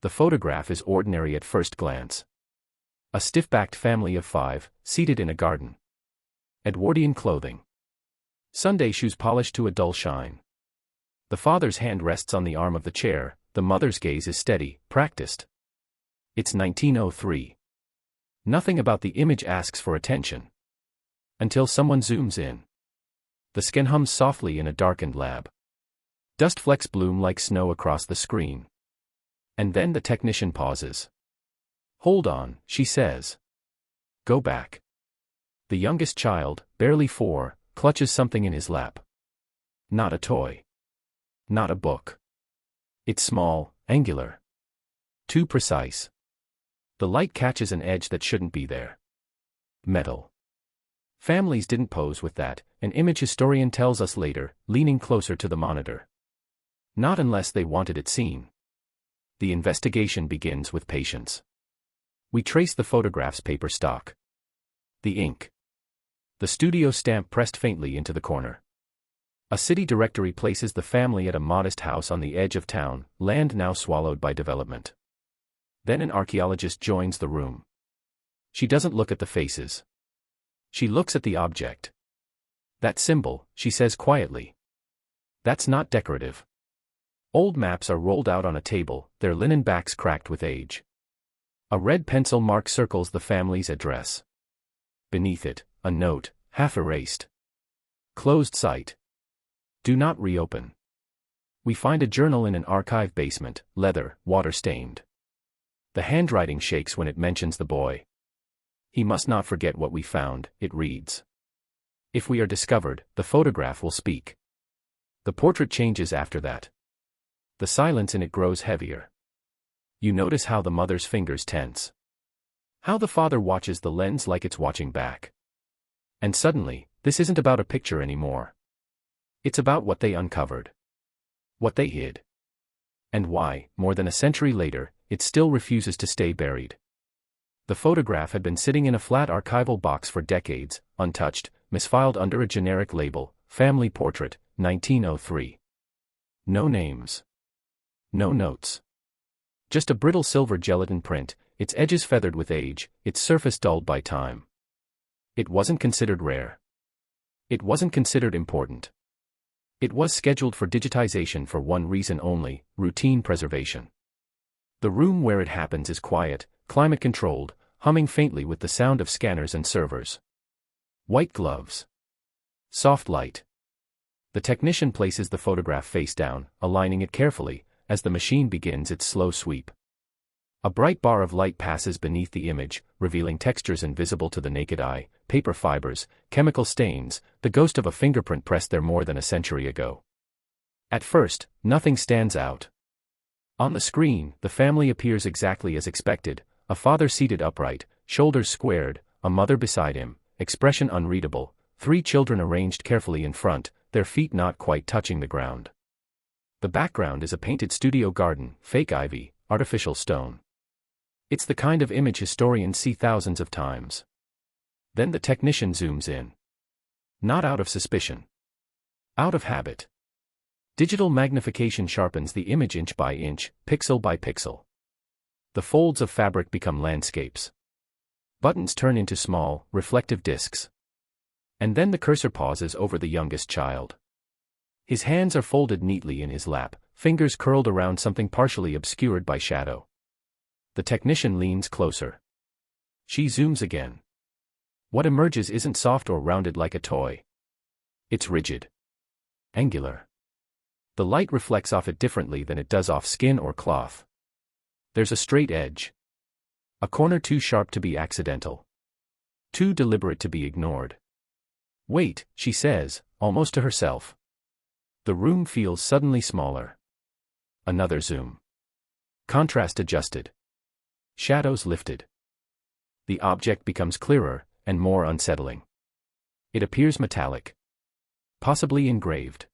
The photograph is ordinary at first glance. A stiff-backed family of 5, seated in a garden. Edwardian clothing. Sunday shoes polished to a dull shine. The father's hand rests on the arm of the chair, the mother's gaze is steady, practiced. It's 1903. Nothing about the image asks for attention. Until someone zooms in. The scan hums softly in a darkened lab. Dust flecks bloom like snow across the screen. And then the technician pauses. "Hold on," she says. "Go back." The youngest child, barely 4, clutches something in his lap. Not a toy. Not a book. It's small, angular. Too precise. The light catches an edge that shouldn't be there. Metal. Families didn't pose with that, an image historian tells us later, leaning closer to the monitor. Not unless they wanted it seen. The investigation begins with patience. We trace the photograph's paper stock. The ink. The studio stamp pressed faintly into the corner. A city directory places the family at a modest house on the edge of town, land now swallowed by development. Then an archaeologist joins the room. She doesn't look at the faces. She looks at the object. "That symbol," she says quietly. "That's not decorative." Old maps are rolled out on a table, their linen backs cracked with age. A red pencil mark circles the family's address. Beneath it, a note, half erased. Closed site. Do not reopen. We find a journal in an archive basement, leather, water-stained. The handwriting shakes when it mentions the boy. "He must not forget what we found," it reads. "If we are discovered, the photograph will speak." The portrait changes after that. The silence in it grows heavier. You notice how the mother's fingers tense. How the father watches the lens like it's watching back. And suddenly, this isn't about a picture anymore. It's about what they uncovered. What they hid. And why, more than a century later, it still refuses to stay buried. The photograph had been sitting in a flat archival box for decades, untouched, misfiled under a generic label, Family Portrait, 1903. No names. No notes. Just a brittle silver gelatin print, its edges feathered with age, its surface dulled by time. It wasn't considered rare. It wasn't considered important. It was scheduled for digitization for one reason only, routine preservation. The room where it happens is quiet, climate-controlled, humming faintly with the sound of scanners and servers. White gloves. Soft light. The technician places the photograph face down, aligning it carefully, as the machine begins its slow sweep. A bright bar of light passes beneath the image, revealing textures invisible to the naked eye, paper fibers, chemical stains, the ghost of a fingerprint pressed there more than a century ago. At first, nothing stands out. On the screen, the family appears exactly as expected, a father seated upright, shoulders squared, a mother beside him, expression unreadable, 3 children arranged carefully in front, their feet not quite touching the ground. The background is a painted studio garden, fake ivy, artificial stone. It's the kind of image historians see thousands of times. Then the technician zooms in. Not out of suspicion. Out of habit. Digital magnification sharpens the image inch by inch, pixel by pixel. The folds of fabric become landscapes. Buttons turn into small, reflective discs. And then the cursor pauses over the youngest child. His hands are folded neatly in his lap, fingers curled around something partially obscured by shadow. The technician leans closer. She zooms again. What emerges isn't soft or rounded like a toy. It's rigid. Angular. The light reflects off it differently than it does off skin or cloth. There's a straight edge. A corner too sharp to be accidental. Too deliberate to be ignored. "Wait," she says, almost to herself. The room feels suddenly smaller. Another zoom. Contrast adjusted. Shadows lifted. The object becomes clearer, and more unsettling. It appears metallic. Possibly engraved.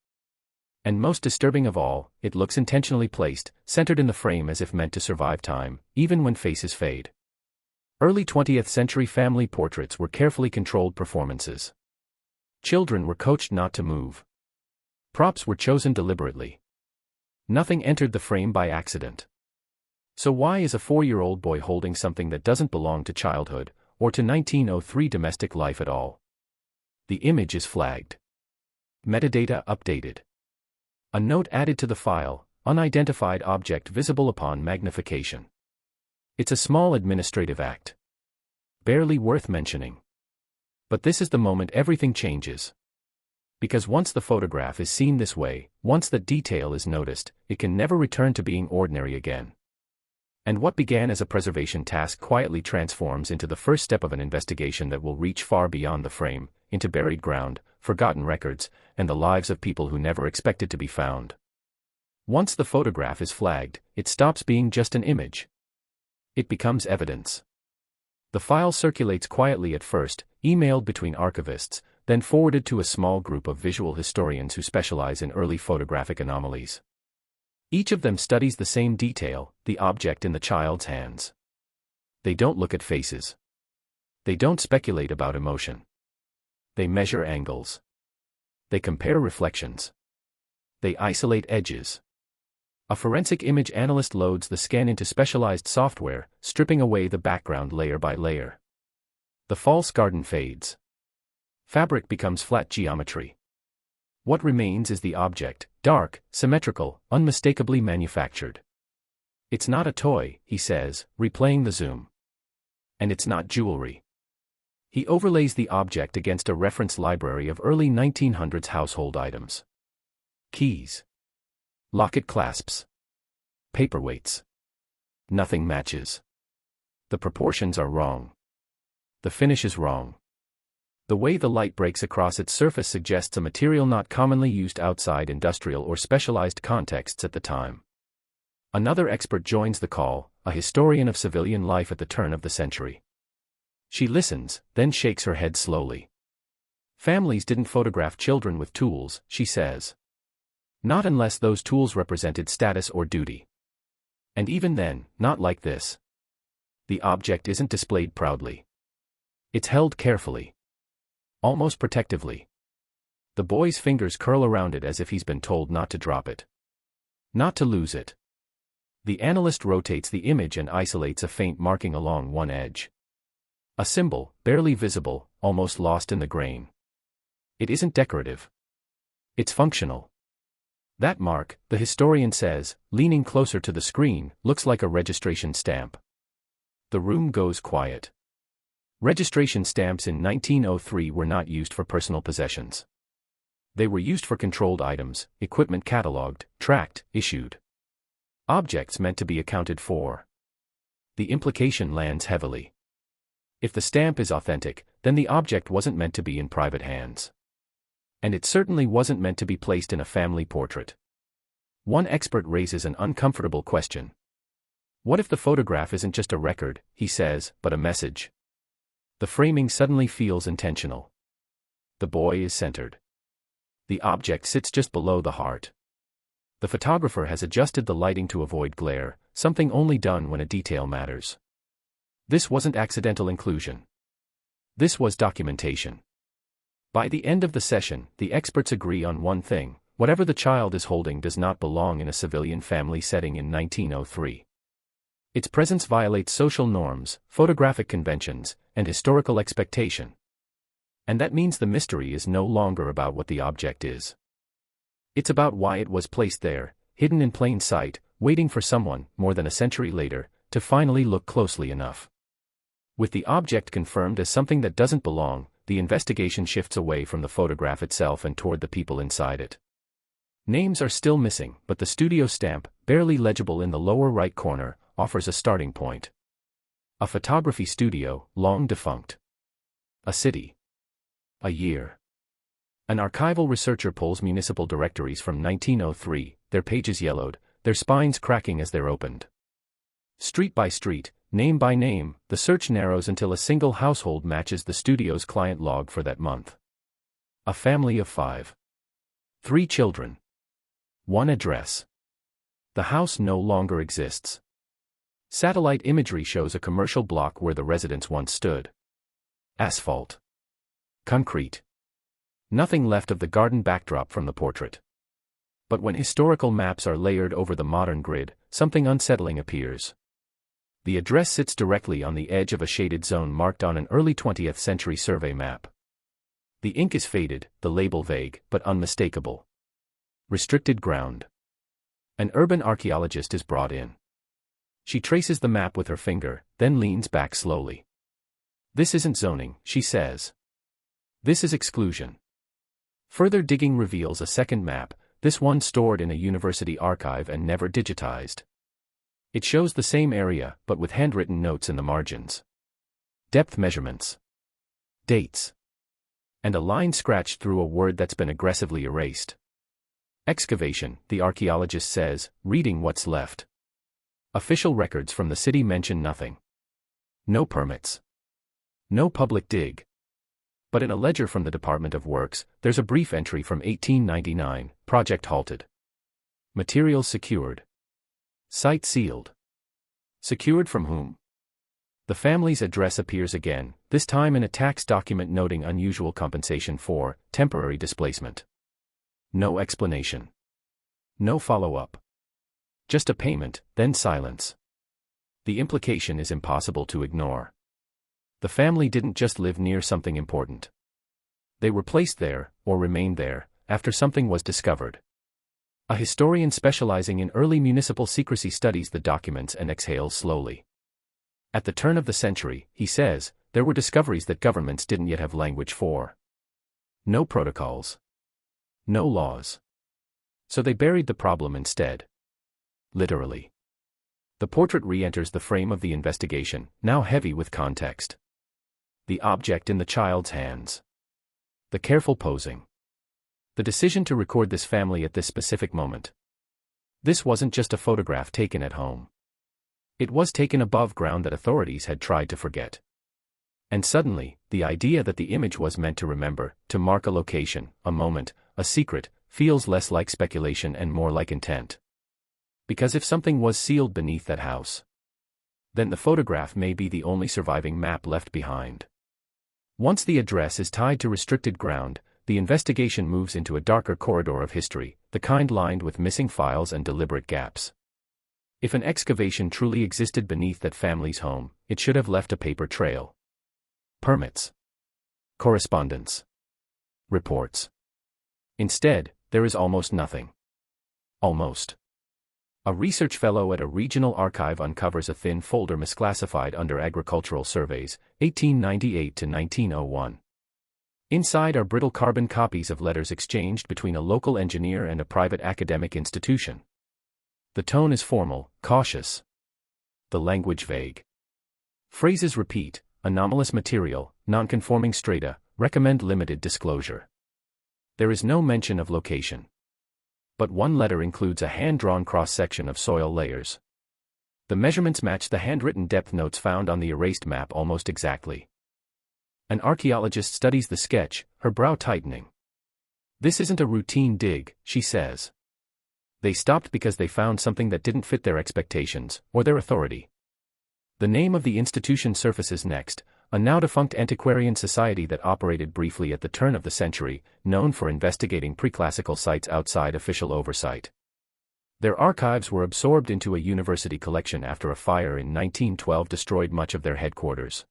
And most disturbing of all, it looks intentionally placed, centered in the frame as if meant to survive time, even when faces fade. Early 20th century family portraits were carefully controlled performances. Children were coached not to move. Props were chosen deliberately. Nothing entered the frame by accident. So why is a 4-year-old boy holding something that doesn't belong to childhood, or to 1903 domestic life at all? The image is flagged. Metadata updated. A note added to the file, unidentified object visible upon magnification. It's a small administrative act. Barely worth mentioning. But this is the moment everything changes. Because once the photograph is seen this way, once that detail is noticed, it can never return to being ordinary again. And what began as a preservation task quietly transforms into the first step of an investigation that will reach far beyond the frame, into buried ground, forgotten records, and the lives of people who never expected to be found. Once the photograph is flagged, it stops being just an image. It becomes evidence. The file circulates quietly at first, emailed between archivists, then forwarded to a small group of visual historians who specialize in early photographic anomalies. Each of them studies the same detail, the object in the child's hands. They don't look at faces. They don't speculate about emotion. They measure angles. They compare reflections. They isolate edges. A forensic image analyst loads the scan into specialized software, stripping away the background layer by layer. The false garden fades. Fabric becomes flat geometry. What remains is the object, dark, symmetrical, unmistakably manufactured. It's not a toy, he says, replaying the zoom. And it's not jewelry. He overlays the object against a reference library of early 1900s household items. Keys. Locket clasps. Paperweights. Nothing matches. The proportions are wrong. The finish is wrong. The way the light breaks across its surface suggests a material not commonly used outside industrial or specialized contexts at the time. Another expert joins the call, a historian of civilian life at the turn of the century. She listens, then shakes her head slowly. Families didn't photograph children with tools, she says. Not unless those tools represented status or duty. And even then, not like this. The object isn't displayed proudly. It's held carefully. Almost protectively. The boy's fingers curl around it as if he's been told not to drop it. Not to lose it. The analyst rotates the image and isolates a faint marking along one edge. A symbol, barely visible, almost lost in the grain. It isn't decorative. It's functional. That mark, the historian says, leaning closer to the screen, looks like a registration stamp. The room goes quiet. Registration stamps in 1903 were not used for personal possessions. They were used for controlled items, equipment catalogued, tracked, issued. Objects meant to be accounted for. The implication lands heavily. If the stamp is authentic, then the object wasn't meant to be in private hands. And it certainly wasn't meant to be placed in a family portrait. One expert raises an uncomfortable question. What if the photograph isn't just a record, he says, but a message? The framing suddenly feels intentional. The boy is centered. The object sits just below the heart. The photographer has adjusted the lighting to avoid glare, something only done when a detail matters. This wasn't accidental inclusion. This was documentation. By the end of the session, the experts agree on one thing: whatever the child is holding does not belong in a civilian family setting in 1903. Its presence violates social norms, photographic conventions, and historical expectation. And that means the mystery is no longer about what the object is. It's about why it was placed there, hidden in plain sight, waiting for someone, more than a century later, to finally look closely enough. With the object confirmed as something that doesn't belong, the investigation shifts away from the photograph itself and toward the people inside it. Names are still missing, but the studio stamp, barely legible in the lower right corner, offers a starting point. A photography studio, long defunct. A city. A year. An archival researcher pulls municipal directories from 1903, their pages yellowed, their spines cracking as they're opened. Street by street, name by name, the search narrows until a single household matches the studio's client log for that month. A family of 5. 3 children. 1 address. The house no longer exists. Satellite imagery shows a commercial block where the residence once stood. Asphalt. Concrete. Nothing left of the garden backdrop from the portrait. But when historical maps are layered over the modern grid, something unsettling appears. The address sits directly on the edge of a shaded zone marked on an early 20th century survey map. The ink is faded, the label vague, but unmistakable. Restricted ground. An urban archaeologist is brought in. She traces the map with her finger, then leans back slowly. "This isn't zoning," she says. "This is exclusion." Further digging reveals a second map, this one stored in a university archive and never digitized. It shows the same area, but with handwritten notes in the margins. Depth measurements. Dates. And a line scratched through a word that's been aggressively erased. Excavation, the archaeologist says, reading what's left. Official records from the city mention nothing. No permits. No public dig. But in a ledger from the Department of Works, there's a brief entry from 1899, project halted. Materials secured. Site sealed. Secured from whom? The family's address appears again, this time in a tax document noting unusual compensation for temporary displacement. No explanation. No follow-up. Just a payment, then silence. The implication is impossible to ignore. The family didn't just live near something important. They were placed there, or remained there, after something was discovered. A historian specializing in early municipal secrecy studies the documents and exhales slowly. At the turn of the century, he says, there were discoveries that governments didn't yet have language for. No protocols. No laws. So they buried the problem instead. Literally. The portrait re-enters the frame of the investigation, now heavy with context. The object in the child's hands. The careful posing. The decision to record this family at this specific moment. This wasn't just a photograph taken at home. It was taken above ground that authorities had tried to forget. And suddenly, the idea that the image was meant to remember, to mark a location, a moment, a secret, feels less like speculation and more like intent. Because if something was sealed beneath that house, then the photograph may be the only surviving map left behind. Once the address is tied to restricted ground, the investigation moves into a darker corridor of history, the kind lined with missing files and deliberate gaps. If an excavation truly existed beneath that family's home, it should have left a paper trail. Permits. Correspondence. Reports. Instead, there is almost nothing. Almost. A research fellow at a regional archive uncovers a thin folder misclassified under agricultural surveys, 1898 to 1901. Inside are brittle carbon copies of letters exchanged between a local engineer and a private academic institution. The tone is formal, cautious. The language vague. Phrases repeat: anomalous material, non-conforming strata, recommend limited disclosure. There is no mention of location. But one letter includes a hand-drawn cross-section of soil layers. The measurements match the handwritten depth notes found on the erased map almost exactly. An archaeologist studies the sketch, her brow tightening. This isn't a routine dig, she says. They stopped because they found something that didn't fit their expectations, or their authority. The name of the institution surfaces next, a now-defunct antiquarian society that operated briefly at the turn of the century, known for investigating preclassical sites outside official oversight. Their archives were absorbed into a university collection after a fire in 1912 destroyed much of their headquarters.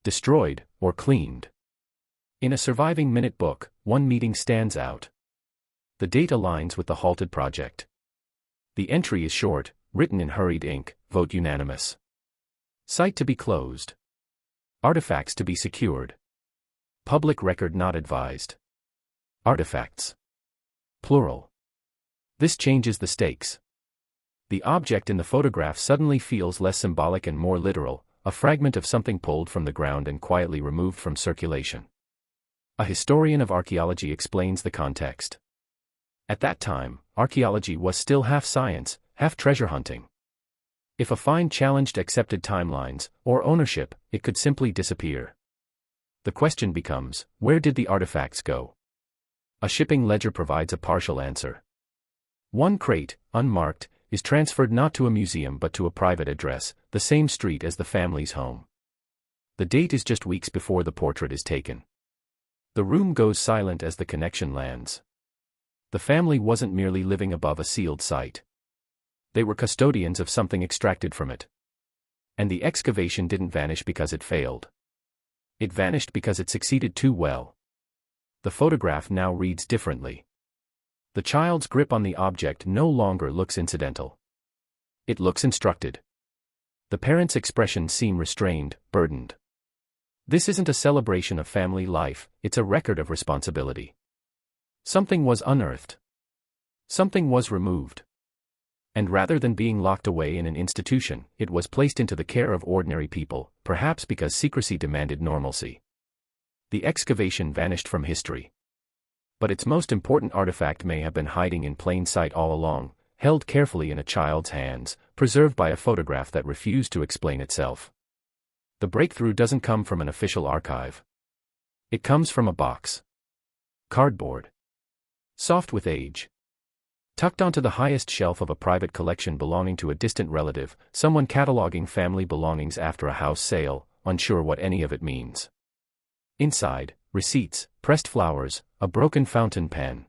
Destroyed, or cleaned. In a surviving minute book, one meeting stands out. The date aligns with the halted project. The entry is short, written in hurried ink, vote unanimous. Site to be closed. Artifacts to be secured. Public record not advised. Artifacts. Plural. This changes the stakes. The object in the photograph suddenly feels less symbolic and more literal, a fragment of something pulled from the ground and quietly removed from circulation. A historian of archaeology explains the context. At that time, archaeology was still half science, half treasure hunting. If a find challenged accepted timelines, or ownership, it could simply disappear. The question becomes, where did the artifacts go? A shipping ledger provides a partial answer. One crate, unmarked, is transferred not to a museum but to a private address, the same street as the family's home. The date is just weeks before the portrait is taken. The room goes silent as the connection lands. The family wasn't merely living above a sealed site. They were custodians of something extracted from it. And the excavation didn't vanish because it failed. It vanished because it succeeded too well. The photograph now reads differently. The child's grip on the object no longer looks incidental. It looks instructed. The parents' expressions seem restrained, burdened. This isn't a celebration of family life, it's a record of responsibility. Something was unearthed. Something was removed. And rather than being locked away in an institution, it was placed into the care of ordinary people, perhaps because secrecy demanded normalcy. The excavation vanished from history. But its most important artifact may have been hiding in plain sight all along, held carefully in a child's hands, preserved by a photograph that refused to explain itself. The breakthrough doesn't come from an official archive. It comes from a box. Cardboard. Soft with age. Tucked onto the highest shelf of a private collection belonging to a distant relative, someone cataloging family belongings after a house sale, unsure what any of it means. Inside, receipts, pressed flowers, a broken fountain pen.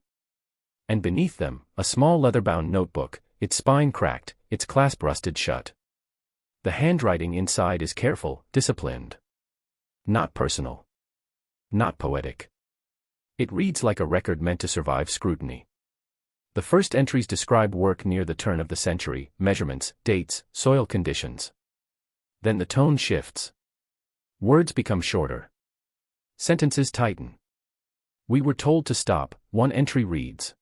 And beneath them, a small leather-bound notebook, its spine cracked, its clasp rusted shut. The handwriting inside is careful, disciplined. Not personal. Not poetic. It reads like a record meant to survive scrutiny. The first entries describe work near the turn of the century, measurements, dates, soil conditions. Then the tone shifts. Words become shorter. Sentences tighten. We were told to stop, one entry reads.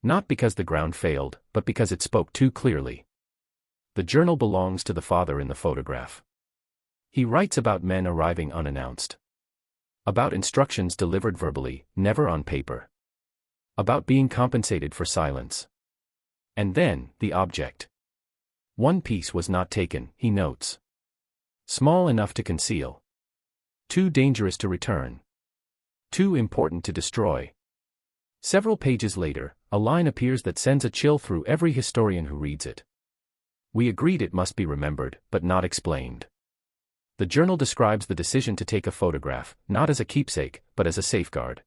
Not because the ground failed, but because it spoke too clearly. The journal belongs to the father in the photograph. He writes about men arriving unannounced. About instructions delivered verbally, never on paper. About being compensated for silence. And then, the object. One piece was not taken, he notes. Small enough to conceal. Too dangerous to return. Too important to destroy. Several pages later, a line appears that sends a chill through every historian who reads it. We agreed it must be remembered, but not explained. The journal describes the decision to take a photograph, not as a keepsake, but as a safeguard.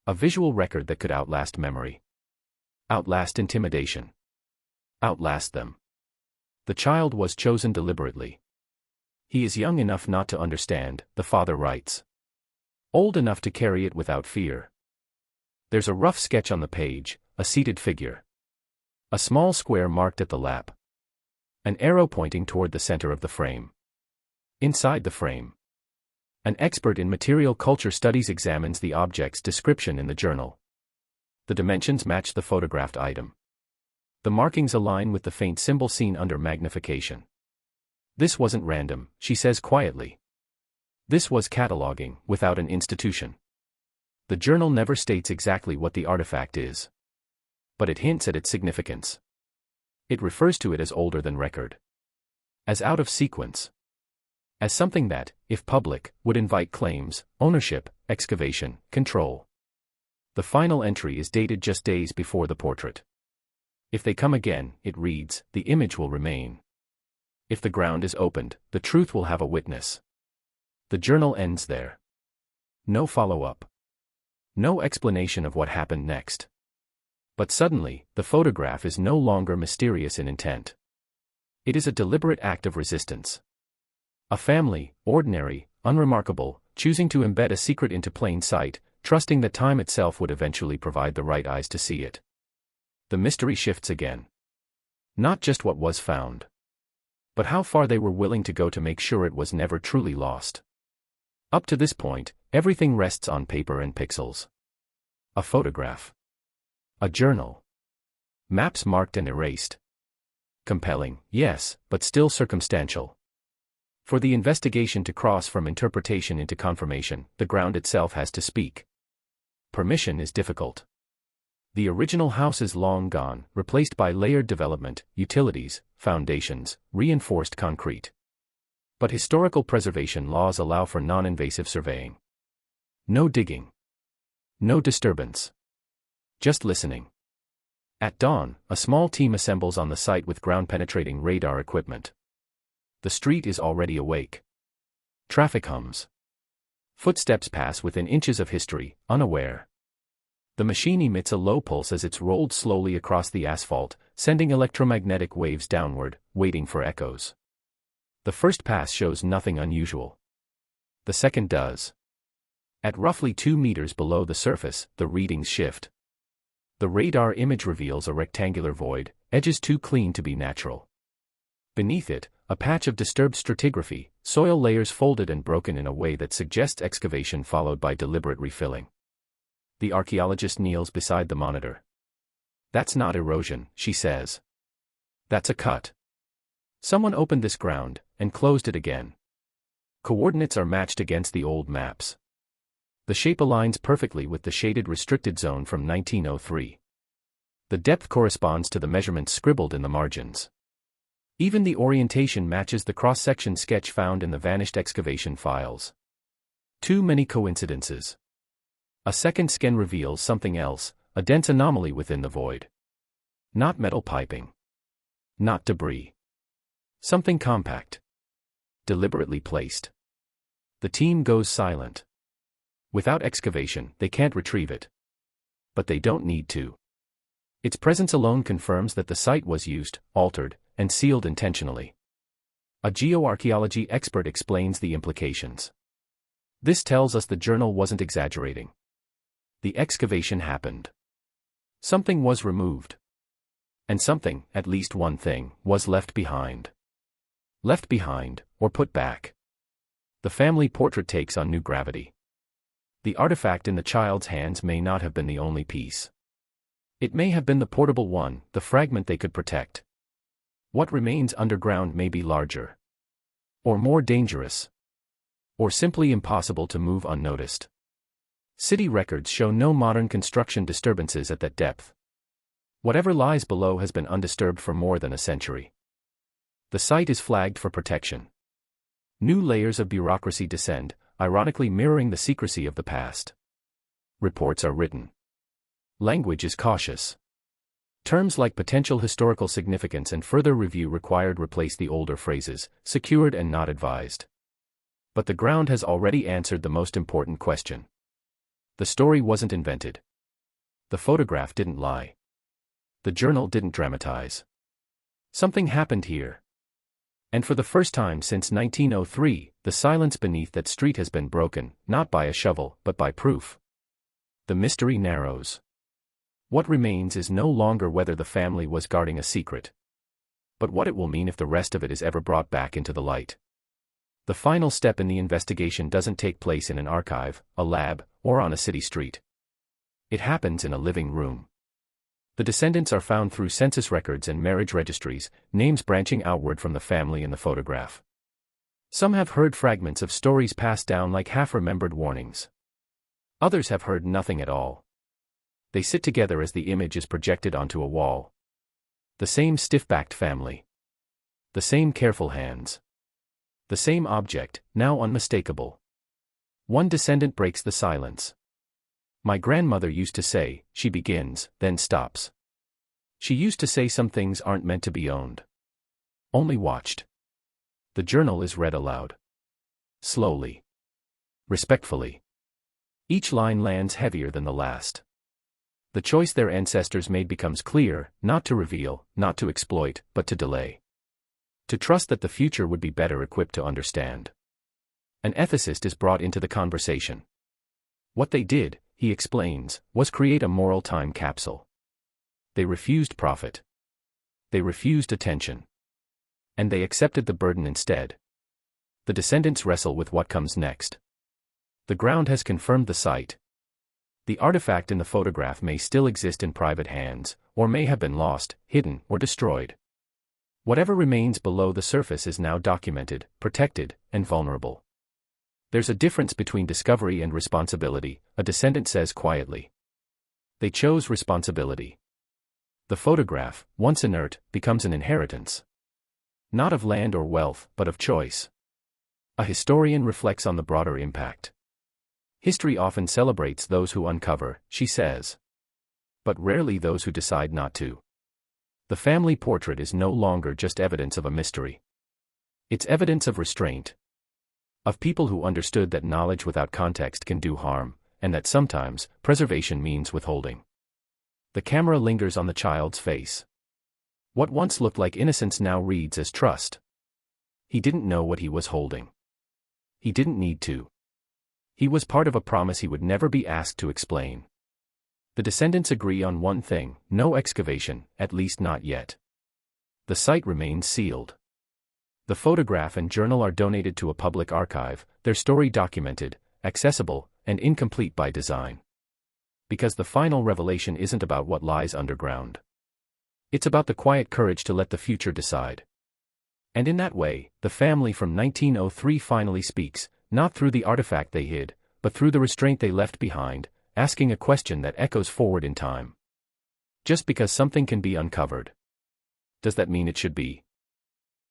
A visual record that could outlast memory. Outlast intimidation. Outlast them. The child was chosen deliberately. He is young enough not to understand, the father writes. Old enough to carry it without fear. There's a rough sketch on the page, a seated figure. A small square marked at the lap. An arrow pointing toward the center of the frame. Inside the frame. An expert in material culture studies examines the object's description in the journal. The dimensions match the photographed item. The markings align with the faint symbol seen under magnification. This wasn't random, she says quietly. This was cataloging, without an institution. The journal never states exactly what the artifact is. But it hints at its significance. It refers to it as older than record. As out of sequence. As something that, if public, would invite claims, ownership, excavation, control. The final entry is dated just days before the portrait. If they come again, it reads, the image will remain. If the ground is opened, the truth will have a witness. The journal ends there. No follow-up. No explanation of what happened next. But suddenly, the photograph is no longer mysterious in intent. It is a deliberate act of resistance. A family, ordinary, unremarkable, choosing to embed a secret into plain sight, trusting that time itself would eventually provide the right eyes to see it. The mystery shifts again. Not just what was found, but how far they were willing to go to make sure it was never truly lost. Up to this point, everything rests on paper and pixels. A photograph. A journal. Maps marked and erased. Compelling, yes, but still circumstantial. For the investigation to cross from interpretation into confirmation, the ground itself has to speak. Permission is difficult. The original house is long gone, replaced by layered development, utilities, foundations, reinforced concrete. But historical preservation laws allow for non-invasive surveying. No digging. No disturbance. Just listening. At dawn, a small team assembles on the site with ground-penetrating radar equipment. The street is already awake. Traffic hums. Footsteps pass within inches of history, unaware. The machine emits a low pulse as it's rolled slowly across the asphalt, sending electromagnetic waves downward, waiting for echoes. The first pass shows nothing unusual. The second does. At roughly 2 meters below the surface, the readings shift. The radar image reveals a rectangular void, edges too clean to be natural. Beneath it, a patch of disturbed stratigraphy, soil layers folded and broken in a way that suggests excavation followed by deliberate refilling. The archaeologist kneels beside the monitor. "That's not erosion," she says. "That's a cut. Someone opened this ground, and closed it again." Coordinates are matched against the old maps. The shape aligns perfectly with the shaded restricted zone from 1903. The depth corresponds to the measurements scribbled in the margins. Even the orientation matches the cross-section sketch found in the vanished excavation files. Too many coincidences. A second scan reveals something else, a dense anomaly within the void. Not metal piping. Not debris. Something compact. Deliberately placed. The team goes silent. Without excavation, they can't retrieve it. But they don't need to. Its presence alone confirms that the site was used, altered, and sealed intentionally. A geoarchaeology expert explains the implications. This tells us the journal wasn't exaggerating. The excavation happened. Something was removed. And something, at least one thing, was left behind. Left behind, or put back. The family portrait takes on new gravity. The artifact in the child's hands may not have been the only piece. It may have been the portable one, the fragment they could protect. What remains underground may be larger. Or more dangerous. Or simply impossible to move unnoticed. City records show no modern construction disturbances at that depth. Whatever lies below has been undisturbed for more than a century. The site is flagged for protection. New layers of bureaucracy descend, ironically mirroring the secrecy of the past. Reports are written. Language is cautious. Terms like potential historical significance and further review required replace the older phrases, secured and not advised. But the ground has already answered the most important question. The story wasn't invented. The photograph didn't lie. The journal didn't dramatize. Something happened here. And for the first time since 1903, the silence beneath that street has been broken, not by a shovel, but by proof. The mystery narrows. What remains is no longer whether the family was guarding a secret, but what it will mean if the rest of it is ever brought back into the light. The final step in the investigation doesn't take place in an archive, a lab, or on a city street. It happens in a living room. The descendants are found through census records and marriage registries, names branching outward from the family in the photograph. Some have heard fragments of stories passed down like half-remembered warnings. Others have heard nothing at all. They sit together as the image is projected onto a wall. The same stiff-backed family. The same careful hands. The same object, now unmistakable. One descendant breaks the silence. "My grandmother used to say," she begins, then stops. "She used to say some things aren't meant to be owned. Only watched." The journal is read aloud. Slowly. Respectfully. Each line lands heavier than the last. The choice their ancestors made becomes clear, not to reveal, not to exploit, but to delay. To trust that the future would be better equipped to understand. An ethicist is brought into the conversation. What they did, he explains, was create a moral time capsule. They refused profit. They refused attention. And they accepted the burden instead. The descendants wrestle with what comes next. The ground has confirmed the site. The artifact in the photograph may still exist in private hands, or may have been lost, hidden, or destroyed. Whatever remains below the surface is now documented, protected, and vulnerable. There's a difference between discovery and responsibility, a descendant says quietly. They chose responsibility. The photograph, once inert, becomes an inheritance. Not of land or wealth, but of choice. A historian reflects on the broader impact. History often celebrates those who uncover, she says. But rarely those who decide not to. The family portrait is no longer just evidence of a mystery. It's evidence of restraint. Of people who understood that knowledge without context can do harm, and that sometimes, preservation means withholding. The camera lingers on the child's face. What once looked like innocence now reads as trust. He didn't know what he was holding. He didn't need to. He was part of a promise he would never be asked to explain. The descendants agree on one thing: no excavation, at least not yet. The site remains sealed. The photograph and journal are donated to a public archive, their story documented, accessible, and incomplete by design. Because the final revelation isn't about what lies underground. It's about the quiet courage to let the future decide. And in that way, the family from 1903 finally speaks, not through the artifact they hid, but through the restraint they left behind, asking a question that echoes forward in time. Just because something can be uncovered, does that mean it should be?